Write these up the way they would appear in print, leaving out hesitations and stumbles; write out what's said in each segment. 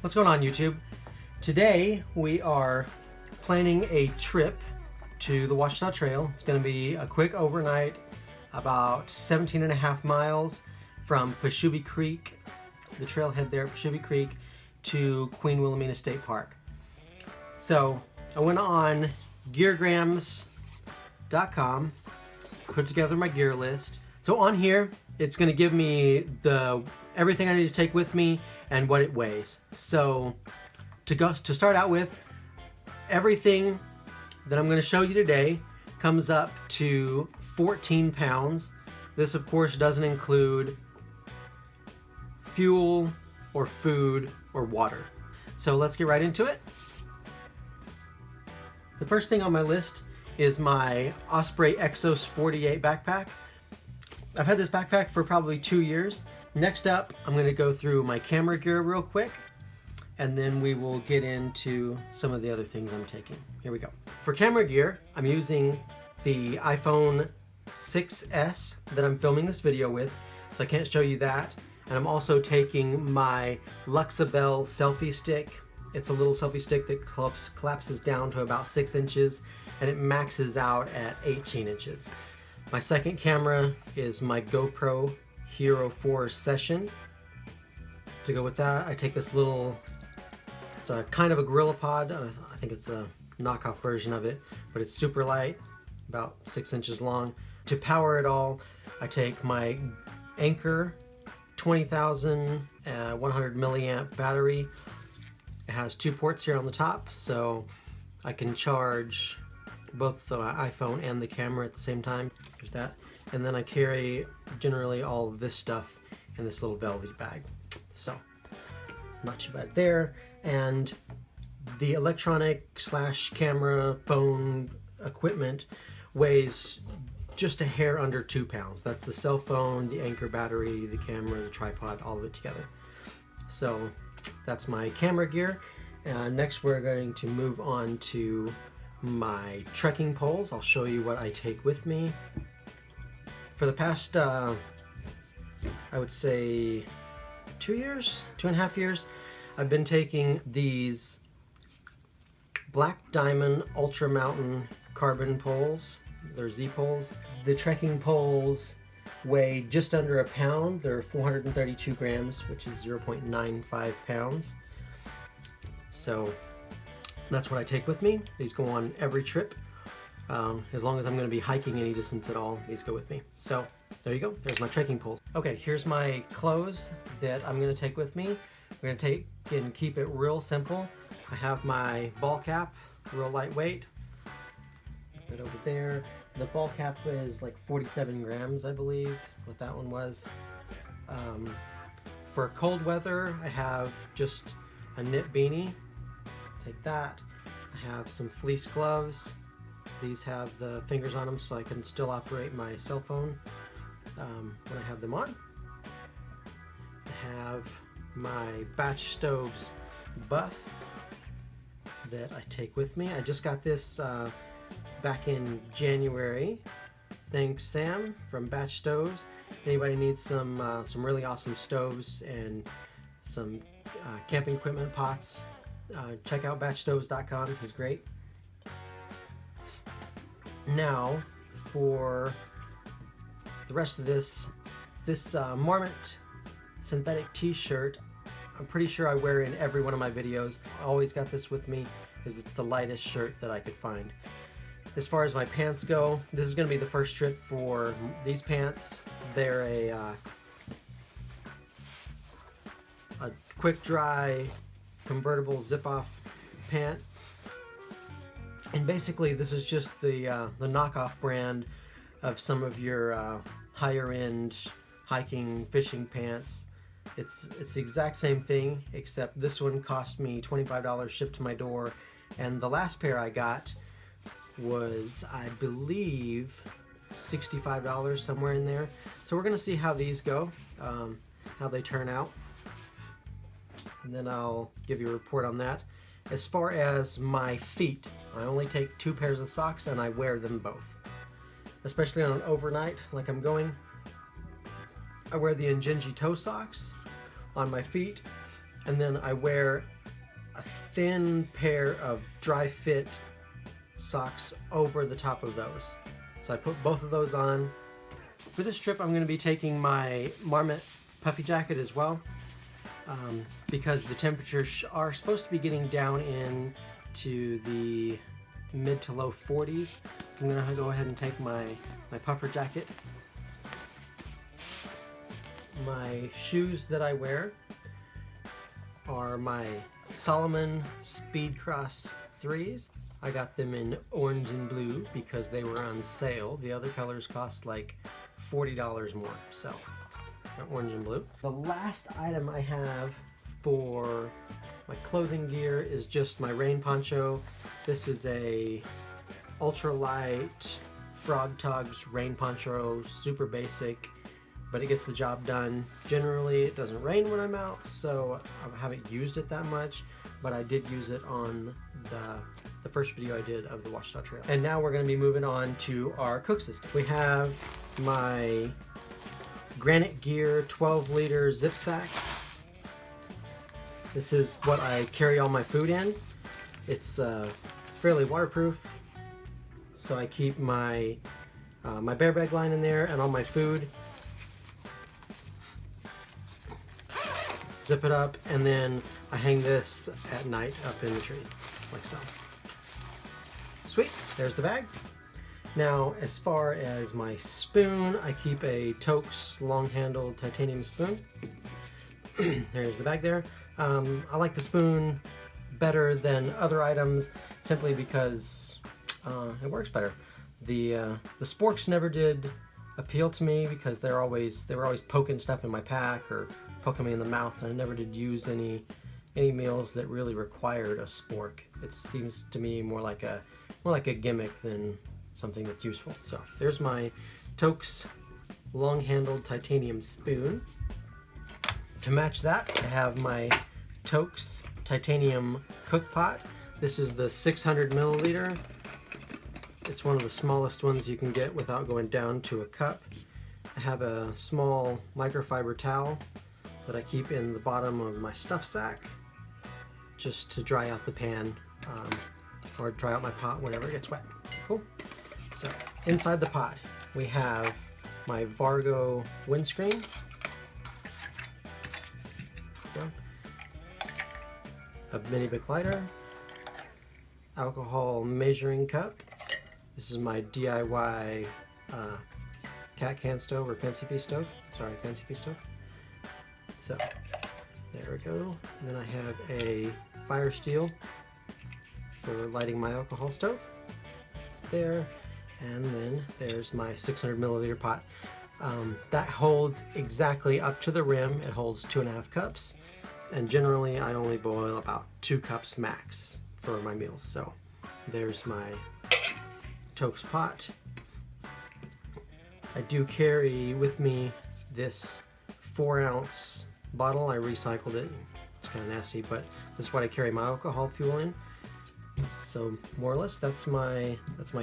What's going on, YouTube? Today we are planning a trip to the Ouachita Trail. It's going to be a quick overnight, about 17.5 miles from Pashubi Creek, the trailhead there at Pashubi Creek, to Queen Wilhelmina State Park. So I went on geargrams.com, put together my gear list. So on here, it's going to give me everything I need to take with me and what it weighs. So to start out with, everything that I'm going to show you today comes up to 14 pounds. This of course doesn't include fuel or food or water. So let's get right into it. The first thing on my list is my Osprey Exos 48 backpack. I've had this backpack for probably 2 years. Next up, I'm going to go through my camera gear real quick, and then we will get into some of the other things I'm taking. Here we go. For camera gear, I'm using the iPhone 6S that I'm filming this video with, so I can't show you that. And I'm also taking my Luxabel selfie stick. It's a little selfie stick that collapses down to about 6 inches, and it maxes out at 18 inches. My second camera is my GoPro Hero 4 Session. To go with that, I take this little, it's a kind of a GorillaPod. I think it's a knockoff version of it, but it's super light, about 6 inches long. To power it all, I take my Anker 20,100 milliamp battery. It has 2 ports here on the top, so I can charge both the iPhone and the camera at the same time. There's that. And then I carry generally all of this stuff in this little velvet bag. So, not too bad there. And the electronic / camera phone equipment weighs just a hair under 2 pounds. That's the cell phone, the Anker battery, the camera, the tripod, all of it together. So that's my camera gear. Next we're going to move on to my trekking poles. I'll show you what I take with me. For the past, I would say 2.5 years, I've been taking these Black Diamond Ultra Mountain carbon poles. They're Z poles. The trekking poles weigh just under a pound. They're 432 grams, which is 0.95 pounds. So that's what I take with me. These go on every trip. As long as I'm going to be hiking any distance at all, these go with me. So there you go. There's my trekking poles. Okay, here's my clothes that I'm going to take with me. I'm going to take and keep it real simple. I have my ball cap, real lightweight. Put it over there. The ball cap is like 47 grams, I believe, what that one was. For cold weather, I have just a knit beanie. Take that. I have some fleece gloves. These have the fingers on them so I can still operate my cell phone when I have them on. I have my Batch Stoves buff that I take with me. I just got this back in January. Thanks, Sam from Batch Stoves. Anybody needs some really awesome stoves and some camping equipment pots, check out batchstoves.com. He's great. Now for the rest of this Marmot synthetic t-shirt, I'm pretty sure I wear in every one of my videos. I always got this with me because it's the lightest shirt that I could find. As far as my pants go, this is going to be the first trip for these pants. They're a quick dry convertible zip-off pant. And basically this is just the knockoff brand of some of your higher end hiking, fishing pants. It's the exact same thing, except this one cost me $25 shipped to my door, and the last pair I got was, I believe, $65, somewhere in there. So we're gonna see how these go, how they turn out, and then I'll give you a report on that. As far as my feet, I only take 2 pairs of socks and I wear them both. Especially on an overnight like I'm going, I wear the Injinji toe socks on my feet, And then I wear a thin pair of dry fit socks over the top of those. So I put both of those on. For this trip, I'm going to be taking my Marmot puffy jacket as well, because the temperatures are supposed to be getting down into the mid to low 40s. I'm going to go ahead and take my puffer jacket. My shoes that I wear are my Solomon Speedcross 3s. I got them in orange and blue because they were on sale. The other colors cost like $40 more, so orange and blue. The last item I have for my clothing gear is just my rain poncho. This is a ultralight Frog Togs rain poncho, super basic, but it gets the job done. Generally, it doesn't rain when I'm out, so I haven't used it that much, but I did use it on the first video I did of the Ouachita Trail. And now we're going to be moving on to our cook system. We have my Granite Gear 12-liter zip sack. This is what I carry all my food in. It's fairly waterproof, so I keep my my bear bag line in there and all my food. Zip it up, and then I hang this at night up in the tree, like so. Sweet, there's the bag. Now, as far as my spoon, I keep a Toaks long-handled titanium spoon. There's the bag there. I like the spoon better than other items simply because it works better. The sporks never did appeal to me because they were always poking stuff in my pack or poking me in the mouth, and I never did use any meals that really required a spork. It seems to me more like a gimmick than something that's useful. So there's my Toaks long-handled titanium spoon. To match that, I have my Toaks titanium cook pot. This is the 600 milliliter. It's one of the smallest ones you can get without going down to a cup. I have a small microfiber towel that I keep in the bottom of my stuff sack just to dry out the pan or dry out my pot whenever it gets wet. Cool. So inside the pot we have my Vargo windscreen, a mini Bic lighter, alcohol measuring cup. This is my DIY cat can stove or Fancy Feast stove. Sorry, Fancy Feast stove. So there we go. And then I have a fire steel for lighting my alcohol stove. It's there. And then there's my 600 milliliter pot. That holds exactly up to the rim. It holds 2.5 cups. And generally I only boil about 2 cups max for my meals. So there's my Toaks pot. I do carry with me this 4-ounce bottle. I recycled it. It's kind of nasty, but this is what I carry my alcohol fuel in. So more or less that's my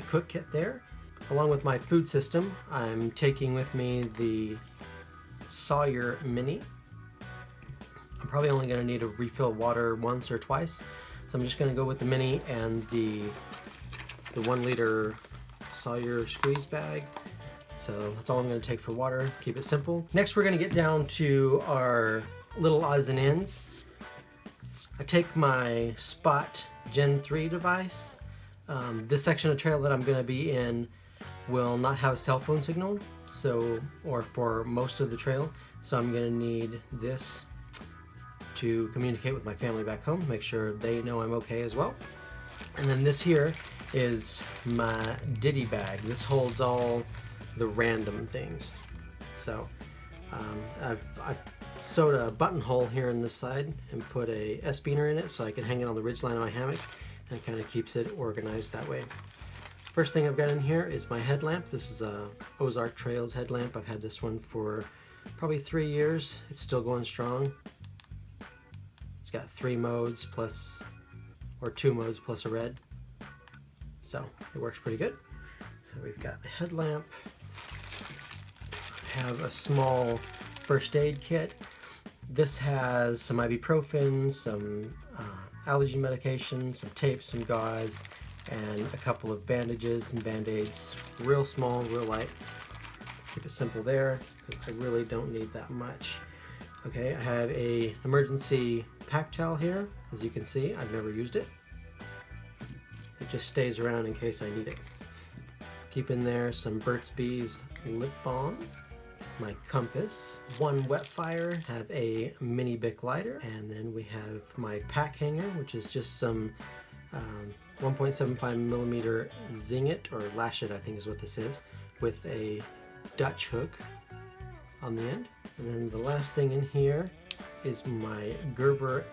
cook kit there. Along with my food system, I'm taking with me the Sawyer Mini. I'm probably only going to need to refill water once or twice, so I'm just going to go with the Mini and the 1-liter Sawyer squeeze bag. So that's all I'm going to take for water. Keep it simple. Next we're going to get down to our little odds and ends. I take my Spot Gen 3 device. This section of trail that I'm going to be in will not have a cell phone signal, or for most of the trail, so I'm going to need this to communicate with my family back home, make sure they know I'm okay as well. And then this here is my ditty bag. This holds all the random things. So I've sewed a buttonhole here in this side and put a S-beaner in it so I can hang it on the ridgeline of my hammock, and it kind of keeps it organized that way. First thing I've got in here is my headlamp. This is a Ozark Trails headlamp. I've had this one for probably 3 years. It's still going strong. It's got 3 modes plus, or 2 modes plus a red. So it works pretty good. So we've got the headlamp. I have a small first aid kit. This has some ibuprofen, some allergy medication, some tape, some gauze, and a couple of bandages and band-aids. Real small, real light. Keep it simple there, because I really don't need that much. Okay, I have a emergency pack towel here. As you can see, I've never used it. It just stays around in case I need it. Keep in there some Burt's Bees lip balm, my compass, one wet fire, have a mini Bic lighter, and then we have my pack hanger, which is just some 1.75 millimeter Zing It, or Lash It I think is what this is, with a Dutch hook on the end. And then the last thing in here is my Gerber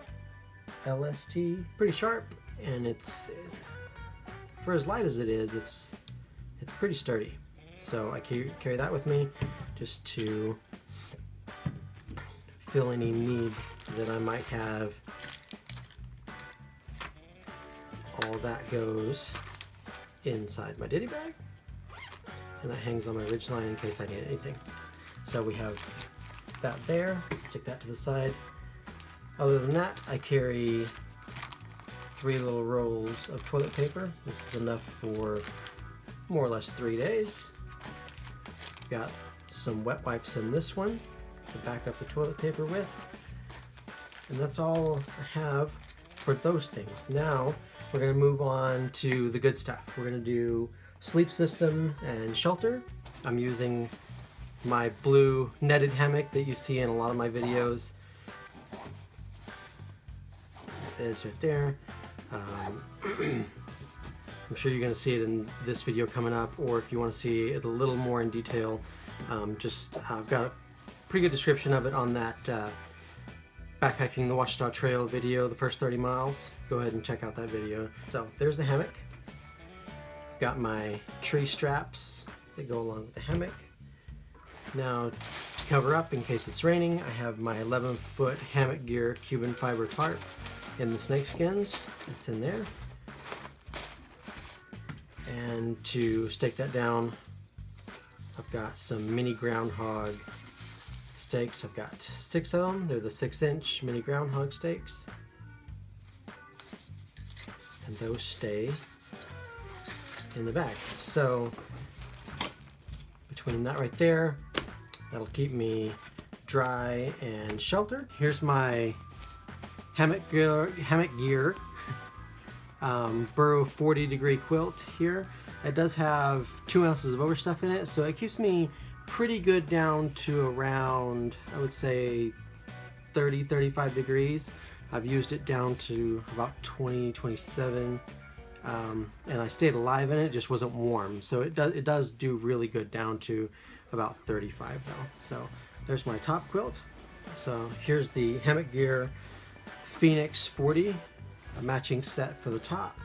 LST. Pretty sharp, and it's, for as light as it is, it's pretty sturdy. So I carry that with me just to fill any need that I might have. All that goes inside my ditty bag, and that hangs on my ridge line in case I need anything. So we have that there, stick that to the side. Other than that, I carry 3 little rolls of toilet paper. This is enough for more or less 3 days. Got some wet wipes in this one to back up the toilet paper with. And that's all I have for those things. Now we're going to move on to the good stuff. We're going to do sleep system and shelter. I'm using my blue netted hammock that you see in a lot of my videos. It is right there. I'm sure you're going to see it in this video coming up, or if you want to see it a little more in detail, I've got a pretty good description of it on that backpacking the Ouachita Trail video, the first 30 miles. Go ahead and check out that video. So there's the hammock. Got my tree straps that go along with the hammock. Now, to cover up in case it's raining, I have my 11-foot hammock gear Cuban fiber tarp in the snake skins. It's in there. And to stake that down, I've got some mini groundhog stakes. I've got 6 of them. They're the 6-inch mini groundhog stakes. And those stay in the bag. So between that right there, that'll keep me dry and sheltered. Here's my hammock gear Burrow 40-degree quilt here. It does have 2 ounces of overstuff in it, so it keeps me pretty good down to around, I would say, 30-35 degrees. I've used it down to about 20-27, and I stayed alive in it. It just wasn't warm, so it does do really good down to about 35 though. So there's my top quilt. So here's the hammock gear Phoenix 40, a matching set for the top.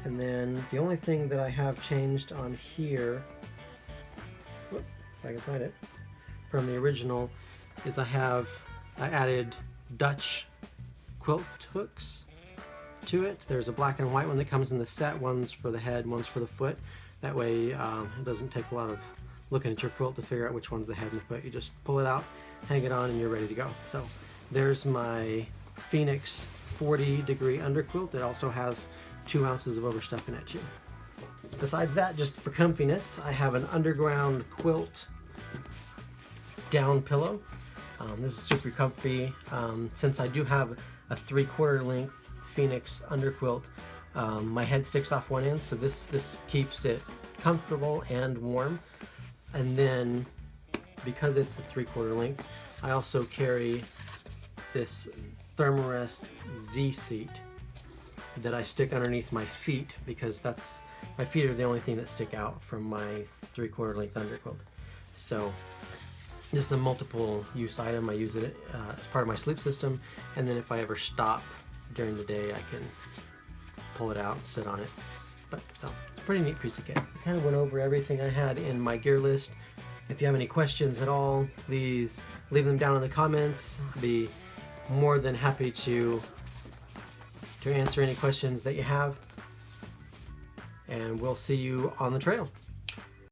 And then the only thing that I have changed on here, whoop, if I can find it, from the original, is I added Dutch quilt hooks to it. There's a black and white one that comes in the set. One's for the head, one's for the foot. That way it doesn't take a lot of looking at your quilt to figure out which one's the head and the foot. You just pull it out, hang it on, and you're ready to go. So there's my Phoenix 40-degree underquilt. It also has 2 ounces of overstuff in it too. Besides that, just for comfiness, I have an underground quilt down pillow. This is super comfy. Since I do have a 3/4 length Phoenix underquilt, my head sticks off one end, so this keeps it comfortable and warm. And then, because it's a 3/4 length, I also carry this Thermarest Z seat that I stick underneath my feet, because my feet are the only thing that stick out from my 3/4 length underquilt. So this is a multiple use item. I use it as part of my sleep system, and then if I ever stop during the day, I can pull it out and sit on it. But so it's a pretty neat piece of kit. I kind of went over everything I had in my gear list. If you have any questions at all, please leave them down in the comments. I'll be more than happy to answer any questions that you have. And we'll see you on the trail.